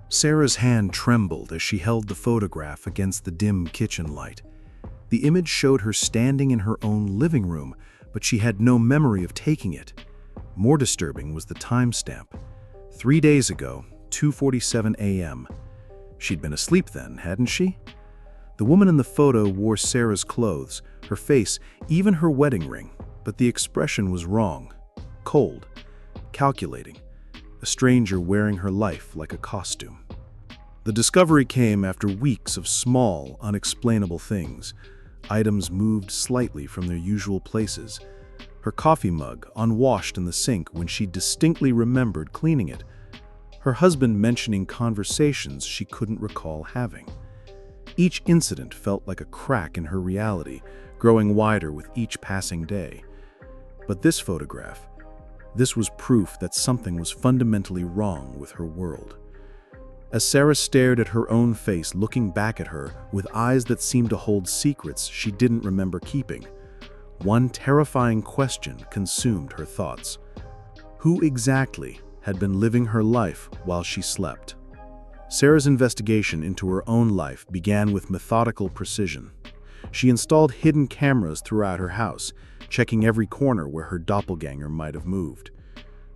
Sarah's hand trembled as she held the photograph against the dim kitchen light. The image showed her standing in her own living room, but she had no memory of taking it. More disturbing was the timestamp. 3 days ago, 2:47 a.m. She'd been asleep then, hadn't she? The woman in the photo wore Sarah's clothes, her face, even her wedding ring, but the expression was wrong. Cold, calculating, a stranger wearing her life like a costume. The discovery came after weeks of small, unexplainable things. Items moved slightly from their usual places. Her coffee mug unwashed in the sink when she distinctly remembered cleaning it. Her husband mentioning conversations she couldn't recall having. Each incident felt like a crack in her reality, growing wider with each passing day. But this photograph, this was proof that something was fundamentally wrong with her world. As Sarah stared at her own face, looking back at her with eyes that seemed to hold secrets she didn't remember keeping, one terrifying question consumed her thoughts. Who exactly had been living her life while she slept? Sarah's investigation into her own life began with methodical precision. She installed hidden cameras throughout her house, checking every corner where her doppelganger might have moved.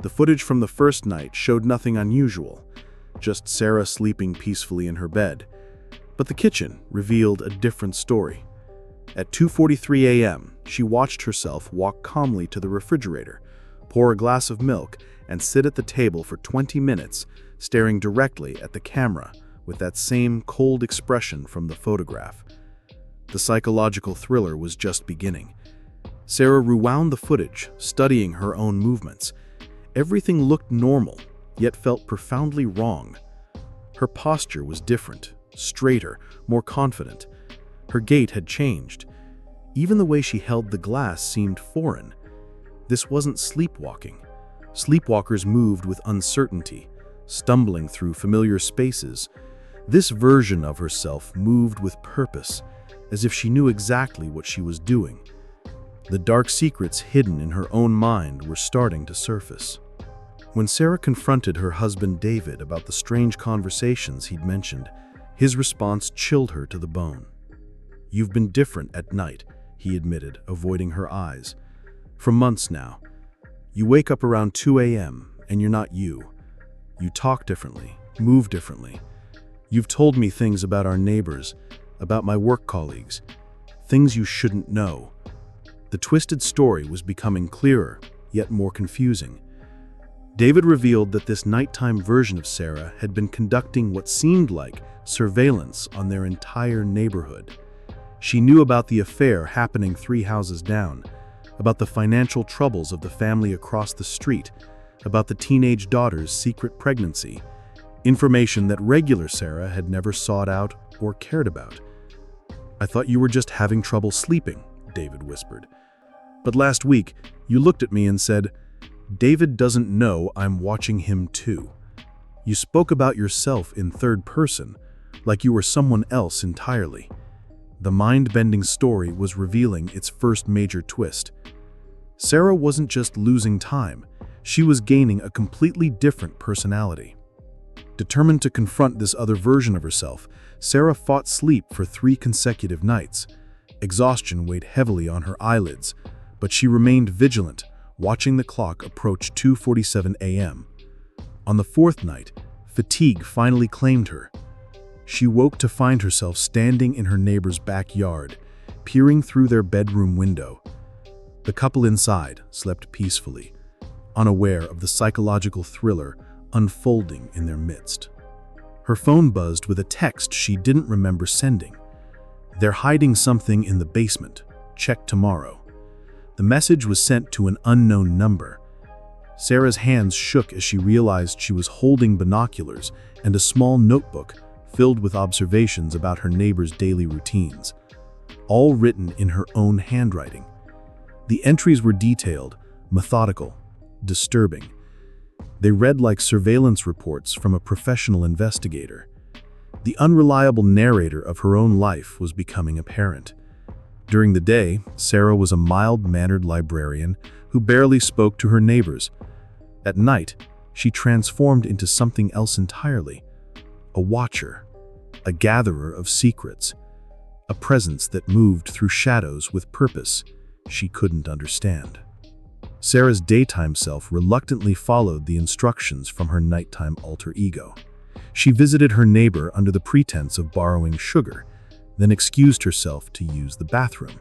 The footage from the first night showed nothing unusual, just Sarah sleeping peacefully in her bed. But the kitchen revealed a different story. At 2:43 a.m., she watched herself walk calmly to the refrigerator, pour a glass of milk, and sit at the table for 20 minutes, staring directly at the camera with that same cold expression from the photograph. The psychological thriller was just beginning. Sarah rewound the footage, studying her own movements. Everything looked normal, yet felt profoundly wrong. Her posture was different, straighter, more confident. Her gait had changed. Even the way she held the glass seemed foreign. This wasn't sleepwalking. Sleepwalkers moved with uncertainty, stumbling through familiar spaces. This version of herself moved with purpose, as if she knew exactly what she was doing. The dark secrets hidden in her own mind were starting to surface. When Sarah confronted her husband David about the strange conversations he'd mentioned, his response chilled her to the bone. "You've been different at night," he admitted, avoiding her eyes. "For months now. You wake up around 2 a.m. and you're not you. You talk differently, move differently. You've told me things about our neighbors, about my work colleagues, things you shouldn't know." The twisted story was becoming clearer, yet more confusing. David revealed that this nighttime version of Sarah had been conducting what seemed like surveillance on their entire neighborhood. She knew about the affair happening 3 houses down, about the financial troubles of the family across the street, about the teenage daughter's secret pregnancy, information that regular Sarah had never sought out or cared about. "I thought you were just having trouble sleeping," David whispered. "But last week, you looked at me and said, 'David doesn't know I'm watching him too.' You spoke about yourself in third person, like you were someone else entirely." The mind-bending story was revealing its first major twist. Sarah wasn't just losing time, she was gaining a completely different personality. Determined to confront this other version of herself, Sarah fought sleep for 3 consecutive nights. Exhaustion weighed heavily on her eyelids, but she remained vigilant, watching the clock approach 2:47 a.m. On the 4th night, fatigue finally claimed her. She woke to find herself standing in her neighbor's backyard, peering through their bedroom window. The couple inside slept peacefully, unaware of the psychological thriller unfolding in their midst. Her phone buzzed with a text she didn't remember sending. "They're hiding something in the basement. Check tomorrow." The message was sent to an unknown number. Sarah's hands shook as she realized she was holding binoculars and a small notebook filled with observations about her neighbor's daily routines, all written in her own handwriting. The entries were detailed, methodical, disturbing. They read like surveillance reports from a professional investigator. The unreliable narrator of her own life was becoming apparent. During the day, Sarah was a mild-mannered librarian who barely spoke to her neighbors. At night, she transformed into something else entirely, a watcher, a gatherer of secrets, a presence that moved through shadows with purpose she couldn't understand. Sarah's daytime self reluctantly followed the instructions from her nighttime alter ego. She visited her neighbor under the pretense of borrowing sugar, then excused herself to use the bathroom.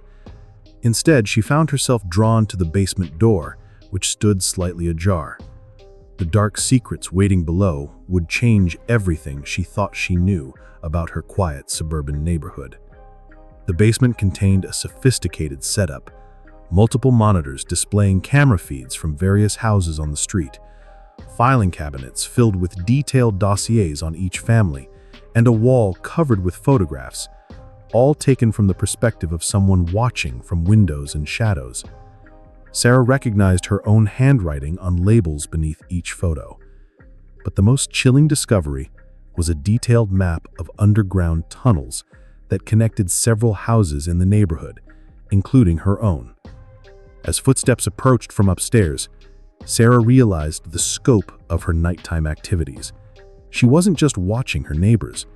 Instead, she found herself drawn to the basement door, which stood slightly ajar. The dark secrets waiting below would change everything she thought she knew about her quiet suburban neighborhood. The basement contained a sophisticated setup, multiple monitors displaying camera feeds from various houses on the street, filing cabinets filled with detailed dossiers on each family, and a wall covered with photographs, all taken from the perspective of someone watching from windows and shadows. Sarah recognized her own handwriting on labels beneath each photo. But the most chilling discovery was a detailed map of underground tunnels that connected several houses in the neighborhood, including her own. As footsteps approached from upstairs, Sarah realized the scope of her nighttime activities. She wasn't just watching her neighbors.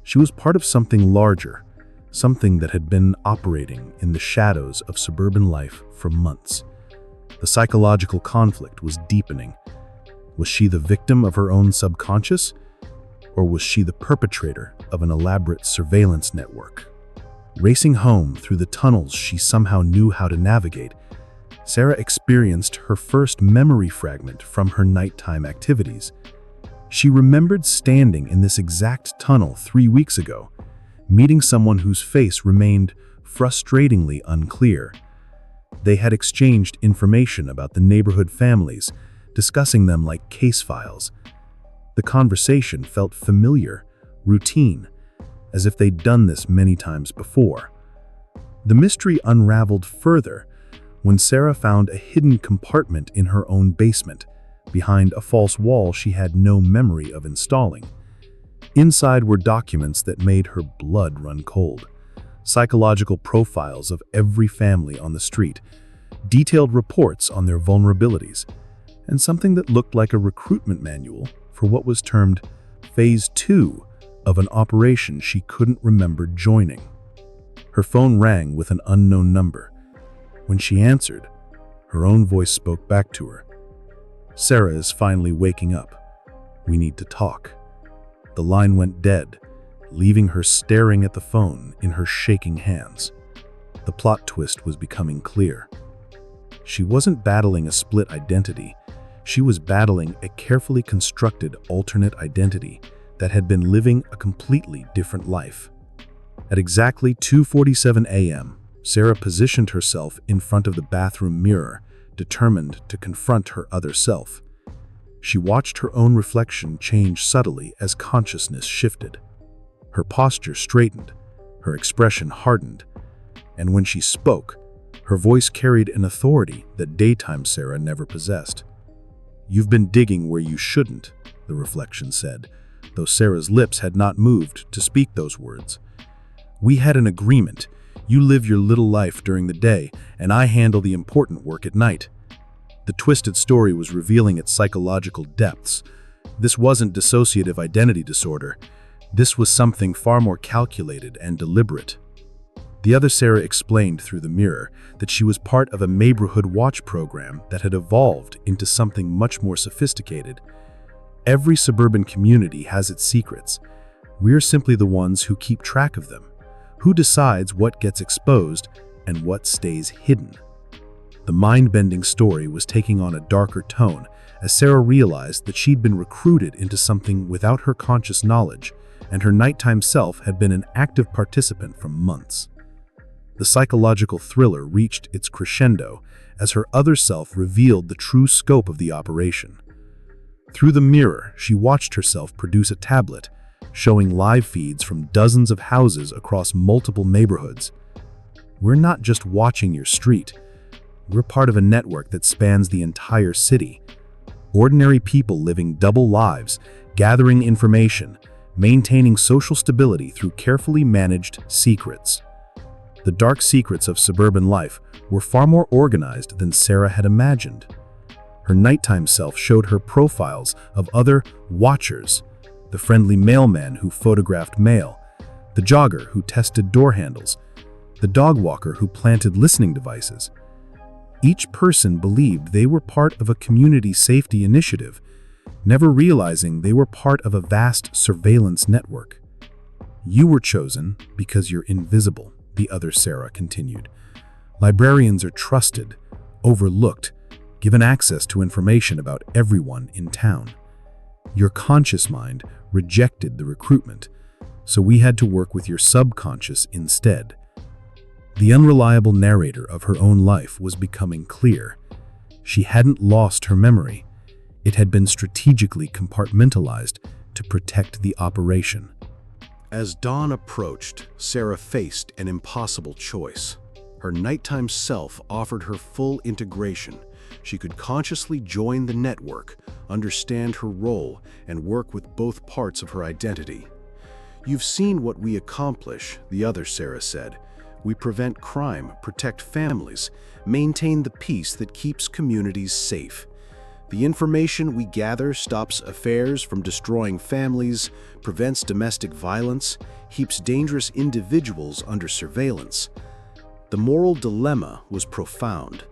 She was part of something larger, something that had been operating in the shadows of suburban life for months. The psychological conflict was deepening. Was she the victim of her own subconscious, or was she the perpetrator of an elaborate surveillance network? Racing home through the tunnels she somehow knew how to navigate, Sarah experienced her first memory fragment from her nighttime activities. She remembered standing in this exact tunnel 3 weeks ago, meeting someone whose face remained frustratingly unclear. They had exchanged information about the neighborhood families, discussing them like case files. The conversation felt familiar, routine, as if they'd done this many times before. The mystery unraveled further when Sarah found a hidden compartment in her own basement, behind a false wall she had no memory of installing. Inside were documents that made her blood run cold. Psychological profiles of every family on the street, detailed reports on their vulnerabilities, and something that looked like a recruitment manual for what was termed Phase 2 of an operation she couldn't remember joining. Her phone rang with an unknown number. When she answered, her own voice spoke back to her. "Sarah is finally waking up. We need to talk." The line went dead, leaving her staring at the phone in her shaking hands. The plot twist was becoming clear. She wasn't battling a split identity. She was battling a carefully constructed alternate identity that had been living a completely different life. At exactly 2:47 a.m., Sarah positioned herself in front of the bathroom mirror, determined to confront her other self. She watched her own reflection change subtly as consciousness shifted. Her posture straightened, her expression hardened, and when she spoke, her voice carried an authority that daytime Sarah never possessed. "You've been digging where you shouldn't," the reflection said, though Sarah's lips had not moved to speak those words. "We had an agreement. You live your little life during the day, and I handle the important work at night." The twisted story was revealing its psychological depths. This wasn't dissociative identity disorder. This was something far more calculated and deliberate. The other Sarah explained through the mirror that she was part of a neighborhood watch program that had evolved into something much more sophisticated. Every suburban community has its secrets. We're simply the ones who keep track of them. Who decides what gets exposed and what stays hidden? The mind-bending story was taking on a darker tone as Sarah realized that she'd been recruited into something without her conscious knowledge, and her nighttime self had been an active participant for months. The psychological thriller reached its crescendo as her other self revealed the true scope of the operation. Through the mirror, she watched herself produce a tablet, showing live feeds from dozens of houses across multiple neighborhoods. "We're not just watching your street. We're part of a network that spans the entire city. Ordinary people living double lives, gathering information, maintaining social stability through carefully managed secrets." The dark secrets of suburban life were far more organized than Sarah had imagined. Her nighttime self showed her profiles of other watchers, the friendly mailman who photographed mail, the jogger who tested door handles, the dog walker who planted listening devices. Each person believed they were part of a community safety initiative, never realizing they were part of a vast surveillance network. You were chosen because you're invisible, the other Sarah continued. Librarians are trusted, overlooked, given access to information about everyone in town. Your conscious mind rejected the recruitment, so we had to work with your subconscious instead. The unreliable narrator of her own life was becoming clear. She hadn't lost her memory. It had been strategically compartmentalized to protect the operation. As dawn approached, Sarah faced an impossible choice. Her nighttime self offered her full integration. She could consciously join the network, understand her role, and work with both parts of her identity. "You've seen what we accomplish," the other Sarah said. "We prevent crime, protect families, maintain the peace that keeps communities safe. The information we gather stops affairs from destroying families, prevents domestic violence, keeps dangerous individuals under surveillance." The moral dilemma was profound.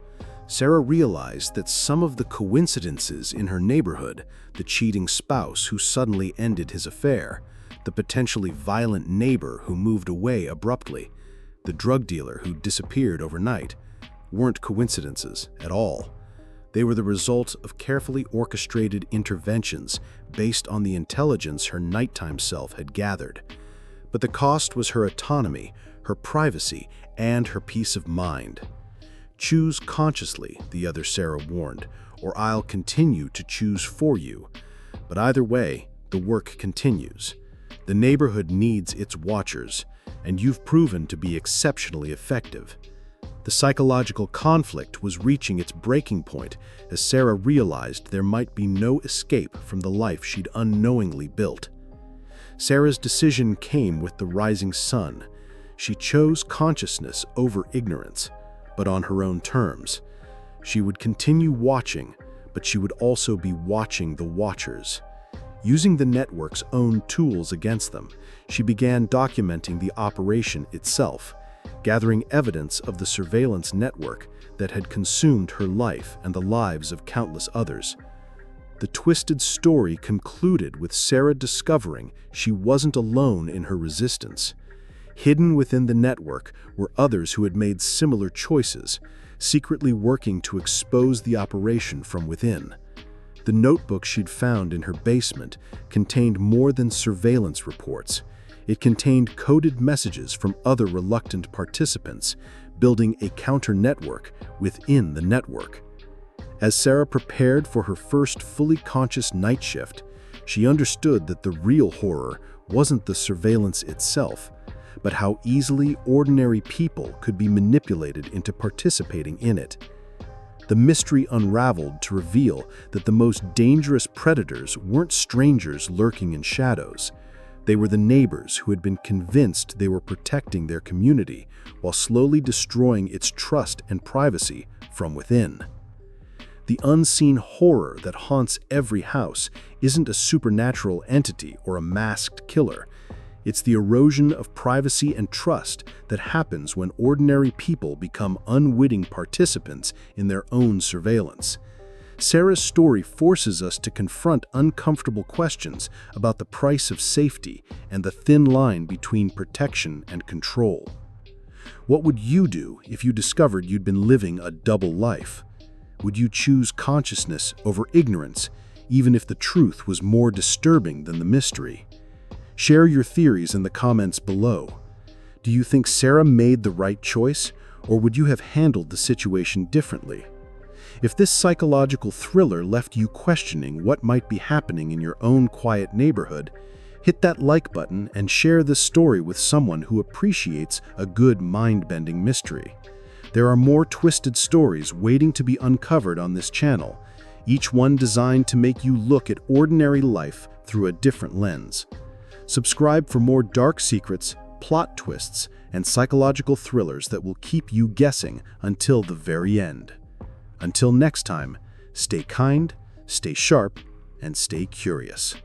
Sarah realized that some of the coincidences in her neighborhood, the cheating spouse who suddenly ended his affair, the potentially violent neighbor who moved away abruptly, the drug dealer who disappeared overnight, weren't coincidences at all. They were the result of carefully orchestrated interventions based on the intelligence her nighttime self had gathered. But the cost was her autonomy, her privacy, and her peace of mind. "Choose consciously," the other Sarah warned, "or I'll continue to choose for you." But either way, the work continues. The neighborhood needs its watchers, and you've proven to be exceptionally effective. The psychological conflict was reaching its breaking point as Sarah realized there might be no escape from the life she'd unknowingly built. Sarah's decision came with the rising sun. She chose consciousness over ignorance, but on her own terms. She would continue watching, but she would also be watching the watchers. Using the network's own tools against them, she began documenting the operation itself, gathering evidence of the surveillance network that had consumed her life and the lives of countless others. The twisted story concluded with Sarah discovering she wasn't alone in her resistance. Hidden within the network were others who had made similar choices, secretly working to expose the operation from within. The notebook she'd found in her basement contained more than surveillance reports. It contained coded messages from other reluctant participants, building a counter-network within the network. As Sarah prepared for her first fully conscious night shift, she understood that the real horror wasn't the surveillance itself, but how easily ordinary people could be manipulated into participating in it. The mystery unraveled to reveal that the most dangerous predators weren't strangers lurking in shadows. They were the neighbors who had been convinced they were protecting their community while slowly destroying its trust and privacy from within. The unseen horror that haunts every house isn't a supernatural entity or a masked killer. It's the erosion of privacy and trust that happens when ordinary people become unwitting participants in their own surveillance. Sarah's story forces us to confront uncomfortable questions about the price of safety and the thin line between protection and control. What would you do if you discovered you'd been living a double life? Would you choose consciousness over ignorance, even if the truth was more disturbing than the mystery? Share your theories in the comments below. Do you think Sarah made the right choice, or would you have handled the situation differently? If this psychological thriller left you questioning what might be happening in your own quiet neighborhood, hit that like button and share this story with someone who appreciates a good mind-bending mystery. There are more twisted stories waiting to be uncovered on this channel, each one designed to make you look at ordinary life through a different lens. Subscribe for more dark secrets, plot twists, and psychological thrillers that will keep you guessing until the very end. Until next time, stay kind, stay sharp, and stay curious.